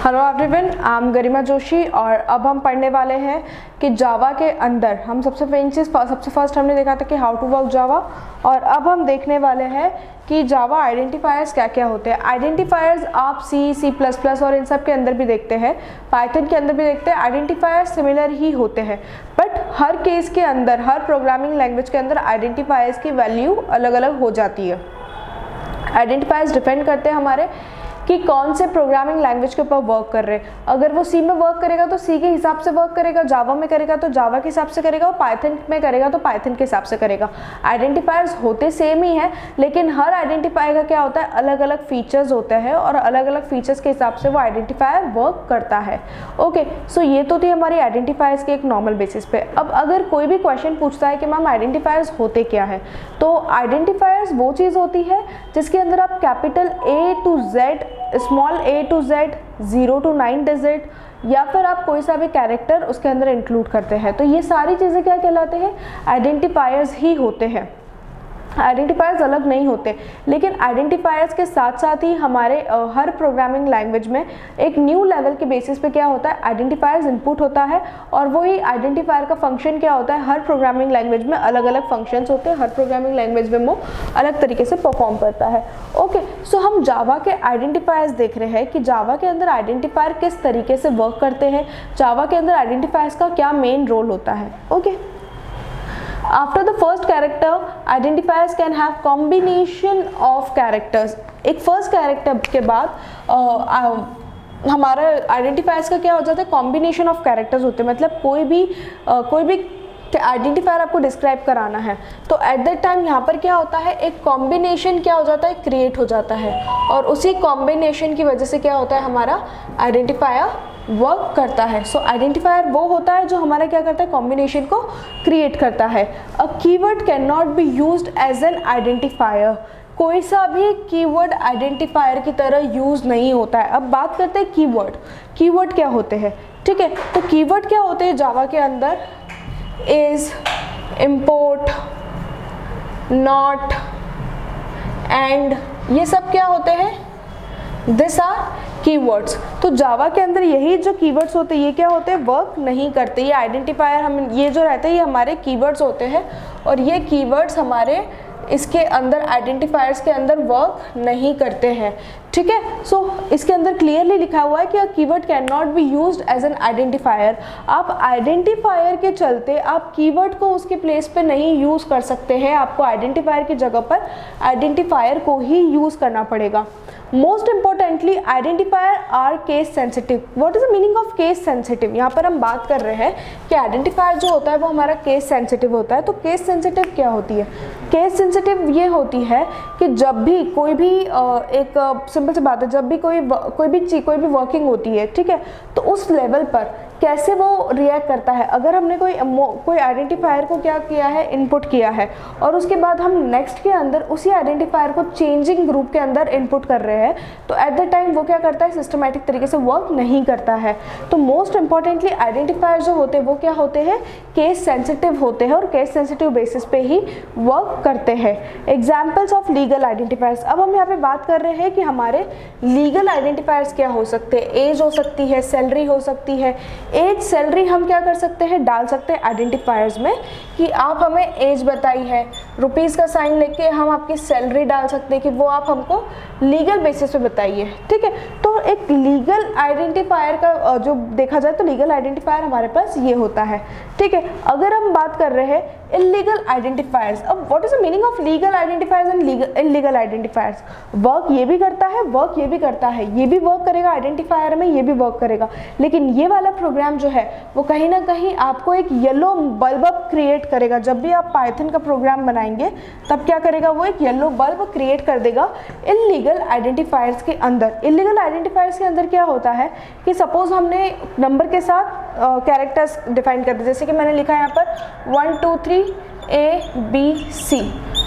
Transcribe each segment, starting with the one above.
Hello everyone, I am गरिमा जोशी और अब हम पढ़ने वाले हैं कि जावा के अंदर हम सबसे फर्स्ट हमने देखा था कि हाउ टू वर्क जावा, और अब हम देखने वाले हैं कि जावा आइडेंटिफायर्स क्या क्या होते हैं। आइडेंटिफायर्स आप C++ और इन सब के अंदर भी देखते हैं, पाइथन के अंदर भी देखते हैं। आइडेंटिफायर्स सिमिलर ही होते हैं, बट हर केस के अंदर, हर प्रोग्रामिंग लैंग्वेज के अंदर आइडेंटिफायर्स की वैल्यू अलग अलग हो जाती है। आइडेंटिफायर्स डिपेंड करते हैं हमारे कि कौन से प्रोग्रामिंग लैंग्वेज के ऊपर वर्क कर रहे हैं। अगर वो सी में वर्क करेगा तो सी के हिसाब से वर्क करेगा, जावा में करेगा तो जावा के हिसाब से करेगा, और पाइथन में करेगा तो पाइथन के हिसाब से करेगा। आइडेंटिफायर्स होते सेम ही है, लेकिन हर आइडेंटिफायर का क्या होता है, अलग अलग फीचर्स होते हैं और अलग अलग फीचर्स के हिसाब से वो आइडेंटिफायर वर्क करता है। ओके, सो ये तो थी हमारी आइडेंटिफायर्स के एक नॉर्मल बेसिस पे। अब अगर कोई भी क्वेश्चन पूछता है कि मैम आइडेंटिफायर्स होते क्या है, तो आइडेंटिफायर्स वो चीज़ होती है जिसके अंदर आप capital A to Z, small a to Z, 0 to 9 digit, या फिर आप कोई सा भी कैरेक्टर उसके अंदर इंक्लूड करते हैं, तो ये सारी चीज़ें क्या कहलाते हैं, आइडेंटिफायर्स ही होते हैं। आइडेंटिफायर्स अलग नहीं होते, लेकिन आइडेंटिफायर्स के साथ साथ ही हमारे हर प्रोग्रामिंग लैंग्वेज में एक न्यू लेवल के बेसिस पे क्या होता है, आइडेंटिफायर्स इनपुट होता है, और वही आइडेंटिफायर का फंक्शन क्या होता है, हर प्रोग्रामिंग लैंग्वेज में अलग अलग फंक्शंस होते हैं, हर प्रोग्रामिंग लैंग्वेज में वो अलग तरीके से परफॉर्म करता है। ओके, सो हम जावा के आइडेंटिफायर्स देख रहे हैं कि जावा के अंदर आइडेंटिफायर किस तरीके से वर्क करते हैं, जावा के अंदर आइडेंटिफायर्स का क्या मेन रोल होता है। Okay, After the first character, identifiers can have combination of characters. एक first character के बाद हमारा आइडेंटिफायर्स का क्या हो जाता है, कॉम्बिनेशन ऑफ कैरेक्टर्स होते हैं। मतलब कोई भी आइडेंटिफायर आपको डिस्क्राइब कराना है तो एट दैट टाइम यहाँ पर क्या होता है, एक कॉम्बिनेशन क्या हो जाता है, क्रिएट हो जाता है, और उसी कॉम्बिनेशन की वजह से क्या होता है, हमारा आइडेंटिफायर वर्क करता है। सो आइडेंटिफायर वो होता है जो हमारा क्या करता है, कॉम्बिनेशन को क्रिएट करता है। A keyword can not be used as an identifier. कोई सा भी कीवर्ड आइडेंटिफायर की तरह यूज नहीं होता है। अब बात करते हैं कीवर्ड। कीवर्ड क्या होते हैं, ठीक है, तो कीवर्ड क्या होते हैं जावा के अंदर, इज, इम्पोर्ट, नॉट, एंड, ये सब क्या होते हैं, दिस आर कीवर्ड्स। तो जावा के अंदर यही जो कीवर्ड्स होते हैं ये क्या होते हैं, वर्क नहीं करते। ये आइडेंटिफायर हम ये जो रहते हैं ये हमारे कीवर्ड्स होते हैं, और ये कीवर्ड्स हमारे इसके अंदर आइडेंटिफायर्स के अंदर वर्क नहीं करते हैं। ठीक है, सो इसके अंदर क्लियरली लिखा हुआ है कि keyword can not be used as an identifier. आप आइडेंटिफायर के चलते आप कीवर्ड को उसके प्लेस पे नहीं यूज कर सकते हैं, आपको आइडेंटिफायर की जगह पर आइडेंटिफायर को ही यूज करना पड़ेगा। Most importantly identifier are case sensitive. What is the meaning of case sensitive? यहाँ पर हम बात कर रहे हैं कि आइडेंटिफायर जो होता है वो हमारा केस सेंसिटिव होता है। तो केस सेंसिटिव क्या होती है? केस सेंसिटिव ये होती है कि जब भी कोई भी एक सिंपल सी बात है, जब भी कोई भी वर्किंग होती है, ठीक है, तो उस लेवल पर कैसे वो रिएक्ट करता है। अगर हमने कोई आइडेंटिफायर को क्या किया है, इनपुट किया है, और उसके बाद हम नेक्स्ट के अंदर उसी आइडेंटिफायर को चेंजिंग ग्रुप के अंदर इनपुट कर रहे हैं, तो एट द टाइम वो क्या करता है, सिस्टमैटिक तरीके से वर्क नहीं करता है। तो मोस्ट इंपॉर्टेंटली आइडेंटिफायर जो होते हैं वो क्या होते हैं, केस सेंसिटिव होते हैं, और केस सेंसिटिव बेसिस पे ही वर्क करते हैं। Examples of legal identifiers. अब हम यहाँ पे बात कर रहे हैं कि हमारे लीगल आइडेंटिफायर्स क्या हो सकते हैं। एज हो सकती है, सैलरी हो सकती है। एज, सैलरी हम क्या कर सकते हैं, डाल सकते हैं आइडेंटिफायर्स में कि आप हमें एज बताई है, रुपीज़ का साइन लेके हम आपकी सैलरी डाल सकते हैं कि वो आप हमको लीगल बेसिस पे बताइए। ठीक है, तो एक लीगल आइडेंटिफायर का जो देखा जाए तो लीगल आइडेंटिफायर हमारे पास ये होता है। ठीक है, अगर हम बात कर रहे हैं इलीगल आइडेंटिफायर्स। अब what is the meaning of legal identifiers and illegal identifiers? Work ये भी करता है, वर्क ये भी करता है, ये भी वर्क करेगा आइडेंटिफायर में, ये भी वर्क करेगा, लेकिन ये वाला प्रोग्राम जो है वो कहीं ना कहीं आपको एक येलो बल्ब क्रिएट करेगा। जब भी आप पाइथन का प्रोग्राम बनाएंगे तब क्या करेगा, वो एक येलो बल्ब क्रिएट कर देगा इलीगल आइडेंटिफायर्स के अंदर। इलीगल आइडेंटिफायर्स के अंदर क्या होता है कि सपोज हमने नंबर के साथ कैरेक्टर्स डिफाइन कर दिए, जैसे कि मैंने लिखा है यहाँ पर 1 2 3 A B C,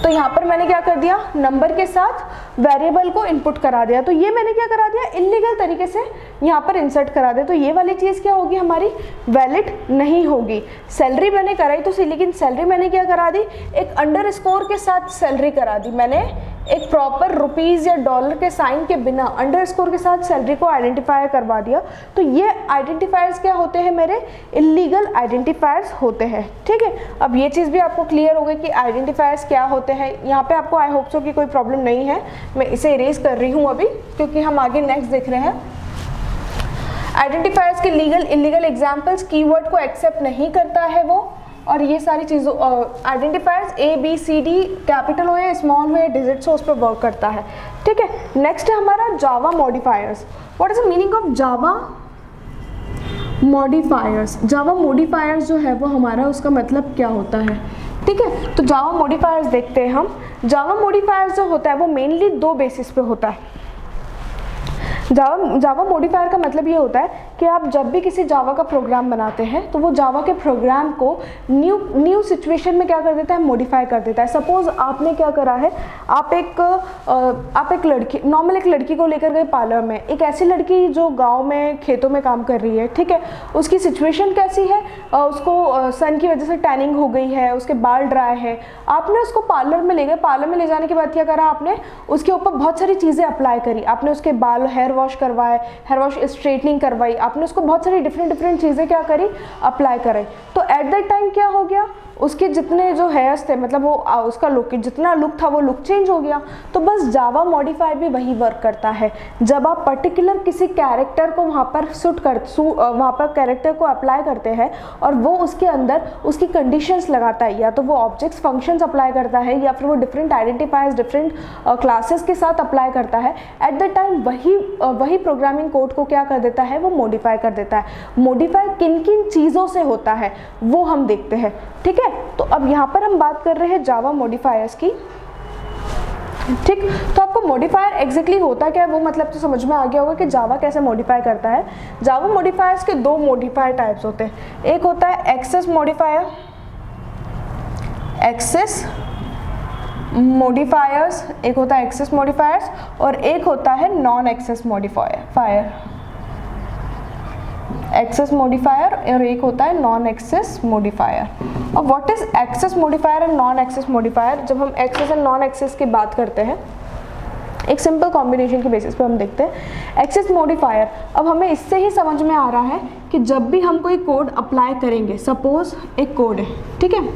तो यहाँ पर मैंने क्या कर दिया, नंबर के साथ वेरिएबल को इनपुट करा दिया, तो ये मैंने क्या करा दिया, इलीगल तरीके से यहाँ पर इंसर्ट करा दिया, तो ये वाली चीज़ क्या होगी, हमारी वैलिड नहीं होगी। सैलरी मैंने कराई तो सही, लेकिन सैलरी मैंने क्या करा दी, एक अंडरस्कोर के साथ सैलरी करा दी मैंने, एक प्रॉपर रुपीज़ या डॉलर के साइन के बिना अंडरस्कोर के साथ सैलरी को आइडेंटिफाई करवा दिया। तो ये आइडेंटिफायर्स क्या होते हैं, मेरे इलीगल आइडेंटिफायर्स होते हैं। ठीक है, अब ये चीज़ भी आपको क्लियर हो गई कि आइडेंटिफायर्स क्या होते हैं। यहाँ पे आपको आई होप सो कि कोई प्रॉब्लम नहीं है, मैं इसे इरेज कर रही हूँ अभी, क्योंकि हम आगे नेक्स्ट देख रहे हैं। आइडेंटिफायर्स के लीगल इलीगल एग्जाम्पल्स, कीवर्ड को एक्सेप्ट नहीं करता है वो, और ये सारी चीज़ों आइडेंटिफायर्स ABCD कैपिटल हो या स्मॉल हो या डिजिट्स हो, उस पर वर्क करता है। ठीक है, नेक्स्ट है हमारा Java modifiers. What is the meaning of Java modifiers? Java modifiers जो है वो हमारा, उसका मतलब क्या होता है? ठीक है, तो जावा मॉडिफायर्स देखते हैं हम। जावा मॉडिफायर्स जो होता है वो मेनली दो बेसिस पे होता है। जावा मॉडिफायर का मतलब ये होता है कि आप जब भी किसी जावा का प्रोग्राम बनाते हैं तो वो जावा के प्रोग्राम को न्यू सिचुएशन में क्या कर देता है, मॉडिफाई कर देता है। सपोज आपने क्या करा है, आप एक लड़की, नॉर्मल एक लड़की को लेकर गए पार्लर में, एक ऐसी लड़की जो गांव में खेतों में काम कर रही है। ठीक है, उसकी सिचुएशन कैसी है, उसको सन की वजह से टैनिंग हो गई है, उसके बाल ड्राई है। आपने उसको पार्लर में ले गए, पार्लर में ले जाने के बाद क्या करा आपने, उसके ऊपर बहुत सारी चीज़ें अप्लाई करी। आपने उसके बाल हेयर वॉश करवाए, हेयर वॉश स्ट्रेटनिंग करवाई, आपने उसको बहुत सारी डिफरेंट चीज़ें क्या करी, अप्लाई करे। तो एट दैट टाइम क्या हो गया, उसके जितने जो हेयर्स थे, मतलब वो उसका लुक, जितना लुक था वो लुक चेंज हो गया। तो बस जावा मॉडिफायर भी वही वर्क करता है। जब आप पर्टिकुलर किसी कैरेक्टर को वहाँ पर वहाँ पर कैरेक्टर को अप्लाई करते हैं और वो उसके अंदर उसकी कंडीशंस लगाता है, या तो वो ऑब्जेक्ट्स फंक्शंस अप्लाई करता है या फिर वो डिफरेंट आइडेंटिफायर्स डिफरेंट क्लासेस के साथ अप्लाई करता है, एट द टाइम वही प्रोग्रामिंग कोड को क्या कर देता है, वो मॉडिफाई कर देता है। मॉडिफाई किन किन चीज़ों से होता है वो हम देखते हैं। ठीक है, तो अब यहाँ पर हम बात कर रहे हैं जावा मॉडिफायर्स की। ठीक, तो आपको मॉडिफायर एग्जैक्टली होता क्या है वो मतलब तो समझ में आ गया होगा कि जावा कैसे मॉडिफाई करता है। जावा मॉडिफायर्स के दो मॉडिफायर टाइप्स होते हैं, एक होता है एक्सेस मॉडिफायर, एक्सेस मॉडिफायर्स, एक होता है एक्सेस मॉडिफायर्स और एक होता है non access modifier, access modifier और एक होता है नॉन एक्सेस मॉडिफायर। और what is access modifier and non access modifier? जब हम एक्सेस एंड नॉन एक्सेस की बात करते हैं, एक सिंपल कॉम्बिनेशन के बेसिस पे हम देखते हैं एक्सेस मॉडिफायर। अब हमें इससे ही समझ में आ रहा है कि जब भी हम कोई कोड अप्लाई करेंगे, सपोज एक कोड है, ठीक है,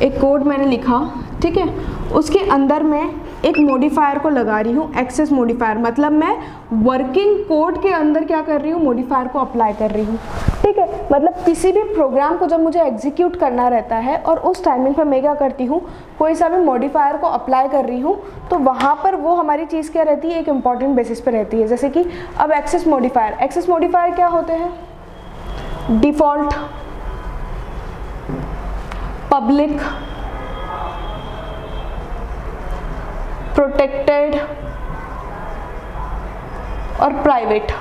एक कोड मैंने लिखा, ठीक है, उसके अंदर मैं एक मॉडिफायर को लगा रही हूँ, एक्सेस मॉडिफायर, मतलब मैं वर्किंग कोड के अंदर क्या कर रही हूँ, मॉडिफायर को अप्लाई कर रही हूँ। ठीक है, मतलब किसी भी प्रोग्राम को जब मुझे एग्जीक्यूट करना रहता है और उस टाइमिंग पर मैं क्या करती हूँ, कोई सा भी मॉडिफायर को अप्लाई कर रही हूँ, तो वहाँ पर वो हमारी चीज़ क्या रहती है, एक इंपॉर्टेंट बेसिस पर रहती है। जैसे कि अब एक्सेस मॉडिफायर क्या होते हैं, डिफ़ॉल्ट, पब्लिक, प्रोटेक्टेड और प्राइवेट।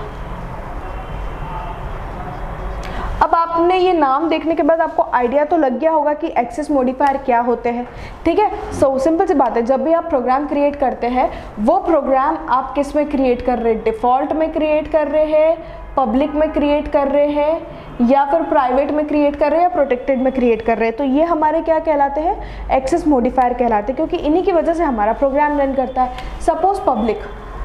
अब आपने ये नाम देखने के बाद आपको आइडिया तो लग गया होगा कि एक्सेस मॉडिफायर क्या होते हैं। ठीक है, सो सिंपल सी बात है, जब भी आप प्रोग्राम क्रिएट करते हैं, वो प्रोग्राम आप किस में क्रिएट कर रहे हैं, डिफ़ॉल्ट में क्रिएट कर रहे हैं, पब्लिक में क्रिएट कर रहे हैं, या फिर प्राइवेट में क्रिएट कर रहे हैं, या प्रोटेक्टेड में क्रिएट कर रहे हैं। तो ये हमारे क्या कहलाते हैं, एक्सेस मॉडिफायर कहलाते हैं, क्योंकि इन्हीं की वजह से हमारा प्रोग्राम रन करता है। सपोज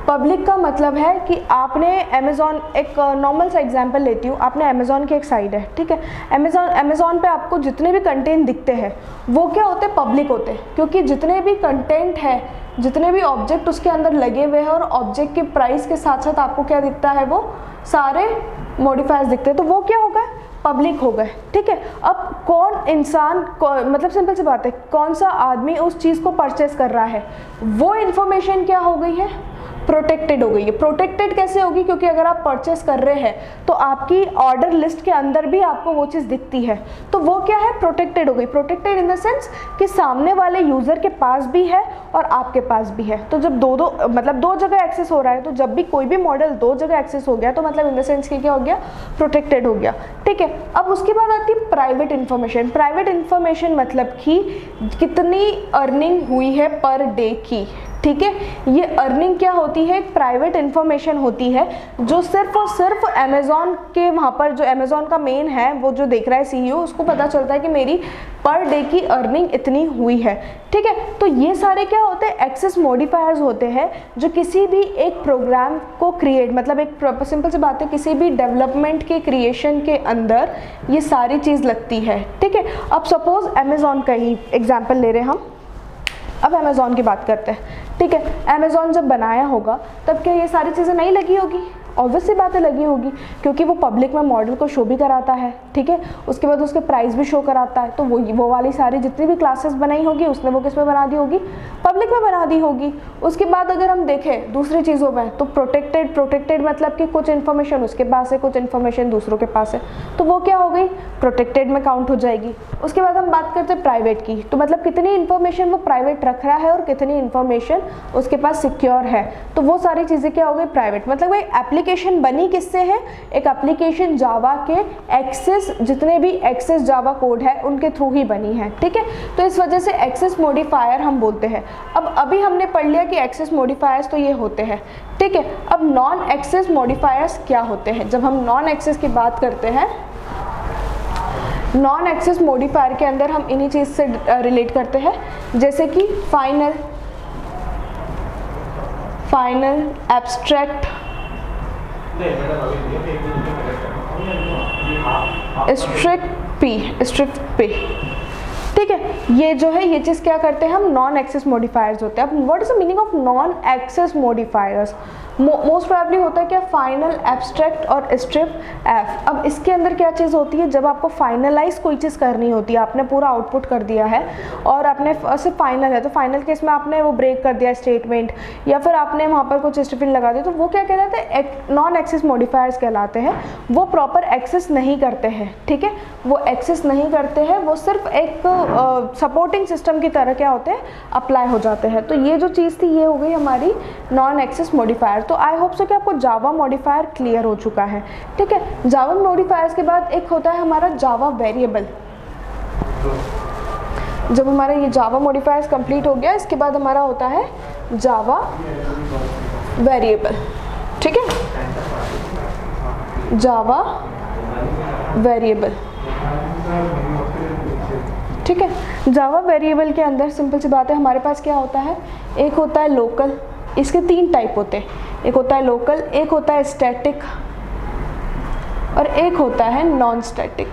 पब्लिक का मतलब है कि आपने अमेज़ॉन, एक नॉर्मल सा एग्जांपल लेती हूँ, आपने अमेज़ॉन की एक साइट है, ठीक है, अमेज़ॉन पे आपको जितने भी कंटेंट दिखते हैं वो क्या होते हैं, पब्लिक होते हैं, क्योंकि जितने भी कंटेंट है, जितने भी ऑब्जेक्ट उसके अंदर लगे हुए हैं और ऑब्जेक्ट के प्राइस के साथ साथ आपको क्या दिखता है, वो सारे मॉडिफायर्स दिखते हैं, तो वो क्या होगा, पब्लिक हो गए। ठीक है, अब कौन इंसान, मतलब सिंपल सी बात है, कौन सा आदमी उस चीज़ को परचेस कर रहा है, वो इन्फॉर्मेशन क्या हो गई है, प्रोटेक्टेड हो गई है। प्रोटेक्टेड कैसे होगी, क्योंकि अगर आप परचेस कर रहे हैं तो आपकी ऑर्डर लिस्ट के अंदर भी आपको वो चीज़ दिखती है, तो वो क्या है, प्रोटेक्टेड हो गई। प्रोटेक्टेड इन द सेंस कि सामने वाले यूज़र के पास भी है और आपके पास भी है। तो जब दो जगह एक्सेस हो रहा है, तो जब भी कोई भी मॉडल दो जगह एक्सेस हो गया तो मतलब इन द सेंस कि क्या हो गया, प्रोटेक्टेड हो गया। ठीक है, अब उसके बाद आती है प्राइवेट इन्फॉर्मेशन। प्राइवेट इन्फॉर्मेशन मतलब कि कितनी अर्निंग हुई है पर डे की। ठीक है, ये अर्निंग क्या होती है, एक प्राइवेट इन्फॉर्मेशन होती है जो सिर्फ और सिर्फ अमेज़ॉन के वहाँ पर जो अमेज़ॉन का मेन है वो जो देख रहा है CEO, उसको पता चलता है कि मेरी पर डे की अर्निंग इतनी हुई है। ठीक है, तो ये सारे क्या होते हैं, एक्सेस मॉडिफायर्स होते हैं जो किसी भी एक प्रोग्राम को क्रिएट, मतलब एक सिंपल सी बात है, किसी भी डेवलपमेंट के क्रिएशन के अंदर ये सारी चीज़ लगती है। ठीक है, अब सपोज अमेज़ॉन का ही एग्जाम्पल ले रहे हैं हम, अब अमेज़ॉन की बात करते हैं। ठीक है, अमेज़ॉन जब बनाया होगा तब क्या ये सारी चीज़ें नहीं लगी होगी, ऑब्वियस सी बात है लगी होगी, क्योंकि वो पब्लिक में मॉडल को शो भी कराता है। ठीक है, उसके बाद उसके प्राइस भी शो कराता है, तो वो वाली सारी जितनी भी क्लासेस बनाई होगी उसने वो किस में बना दी होगी, पब्लिक में बना दी होगी। उसके बाद अगर हम देखें दूसरी चीज़ों में, तो प्रोटेक्टेड मतलब कि कुछ इन्फॉर्मेशन उसके पास है, कुछ इन्फॉर्मेशन दूसरों के पास है, तो वो क्या हो गई, प्रोटेक्टेड में काउंट हो जाएगी। उसके बाद हम बात करते हैं प्राइवेट की, तो मतलब कितनी इन्फॉर्मेशन वो प्राइवेट रख रहा है और कितनी इन्फॉर्मेशन उसके पास सिक्योर है, तो वो सारी चीज़ें क्या हो गई, प्राइवेट। मतलब भाई एप्लीकेशन बनी किससे है, एक एप्लीकेशन जावा के एक्सेस, जितने भी एक्सेस जावा कोड है उनके थ्रू ही बनी है। ठीक है, तो इस वजह से एक्सेस मॉडिफायर हम बोलते हैं। अब अभी हमने पढ़ लिया कि एक्सेस मॉडिफायर्स तो ये होते हैं। ठीक है, अब नॉन एक्सेस मॉडिफायर्स क्या होते हैं। जब हम नॉन एक्सेस की बात करते हैं, नॉन एक्सेस मॉडिफायर के अंदर हम इन्हीं चीज़ से रिलेट करते हैं, जैसे कि फाइनल, एब्स्ट्रैक्ट, स्ट्रिक्ट पी। ठीक है, ये जो है ये चीज़ क्या करते हैं हम, नॉन एक्सेस मॉडिफायर्स होते हैं। अब what is the meaning of non access modifiers, most probably होता है क्या, फाइनल, एब्स्ट्रैक्ट और स्ट्रिप एफ। अब इसके अंदर क्या चीज़ होती है, जब आपको फाइनलाइज कोई चीज़ करनी होती है, आपने पूरा आउटपुट कर दिया है और आपने सिर्फ फाइनल है, तो फाइनल केस में आपने वो ब्रेक कर दिया स्टेटमेंट, या फिर आपने वहाँ पर कुछ स्टिफिन लगा दिया, तो वो क्या कहलाते हैं, नॉन एक्सेस मॉडिफायर्स कहलाते हैं। वो प्रॉपर एक्सेस नहीं करते हैं। ठीक है, वो एक्सेस नहीं करते हैं, वो सिर्फ एक सपोर्टिंग सिस्टम की तरह क्या होते हैं, अप्लाई हो जाते हैं। तो ये जो चीज़ थी ये हो गई हमारी नॉन एक्सेस मॉडिफायर। तो आई होप सो कि आपको जावा मॉडिफायर क्लियर हो चुका है। ठीक है, जावा मॉडिफायर्स के बाद एक होता है हमारा जावा वेरिएबल। जब हमारा ये जावा मॉडिफायर्स कंप्लीट हो गया, इसके बाद हमारा होता है जावा वेरिएबल। ठीक है, जावा वेरिएबल। ठीक है, जावा वेरिएबल के अंदर सिंपल सी बात है, हमारे पास क्या होता है, एक होता है लोकल, इसके 3 टाइप होते हैं, एक होता है लोकल, एक होता है स्टैटिक और एक होता है नॉन स्टैटिक।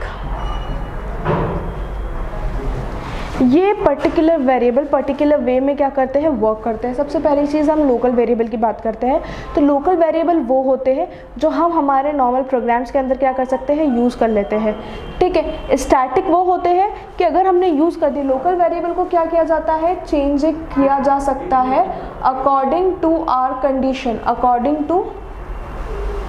ये पर्टिकुलर वेरिएबल पर्टिकुलर वे में क्या करते हैं, वर्क करते हैं। सबसे पहली चीज़ हम लोकल वेरिएबल की बात करते हैं, तो लोकल वेरिएबल वो होते हैं जो हम हमारे नॉर्मल प्रोग्राम्स के अंदर क्या कर सकते हैं, यूज़ कर लेते हैं। ठीक है, स्टैटिक वो होते हैं कि अगर हमने यूज़ कर दी, लोकल वेरिएबल को क्या किया जाता है, चेंज किया जा सकता है according to our condition, according to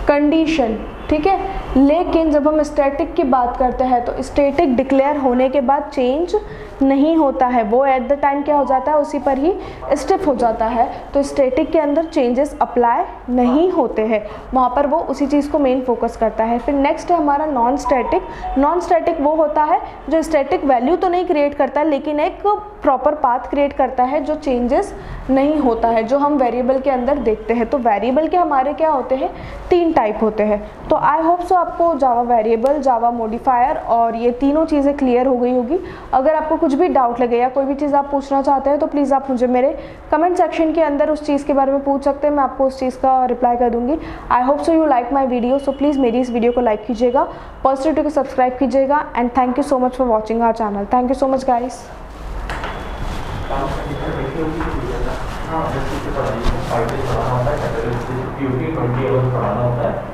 condition. ठीक है, लेकिन जब हम स्टैटिक की बात करते हैं तो स्टैटिक डिक्लेयर होने के बाद चेंज नहीं होता है, वो एट द टाइम क्या हो जाता है, उसी पर ही स्टिफ हो जाता है। तो स्टैटिक के अंदर चेंजेस अप्लाई नहीं होते हैं, वहाँ पर वो उसी चीज़ को मेन फोकस करता है। फिर नेक्स्ट है हमारा नॉन स्टैटिक। नॉन स्टैटिक वो होता है जो स्टैटिक वैल्यू तो नहीं क्रिएट करता, लेकिन एक प्रॉपर पाथ क्रिएट करता है जो चेंजेस नहीं होता है, जो हम वेरिएबल के अंदर देखते हैं। तो वेरिएबल के हमारे क्या होते हैं, 3 टाइप होते हैं। तो आई होप सो आपको जावा वेरिएबल, जावा मॉडिफायर और ये तीनों चीज़ें क्लियर हो गई होगी। अगर आपको कुछ भी डाउट लगे या कोई भी चीज़ आप पूछना चाहते हैं तो प्लीज़ आप मुझे मेरे कमेंट सेक्शन के अंदर उस चीज़ के बारे में पूछ सकते हैं, मैं आपको उस चीज़ का रिप्लाई कर दूंगी। I hope so you like my video, so please मेरी इस वीडियो को लाइक कीजिएगा, पॉजिटिविटी को सब्सक्राइब कीजिएगा and thank you so much for watching our channel. Thank you so much guys.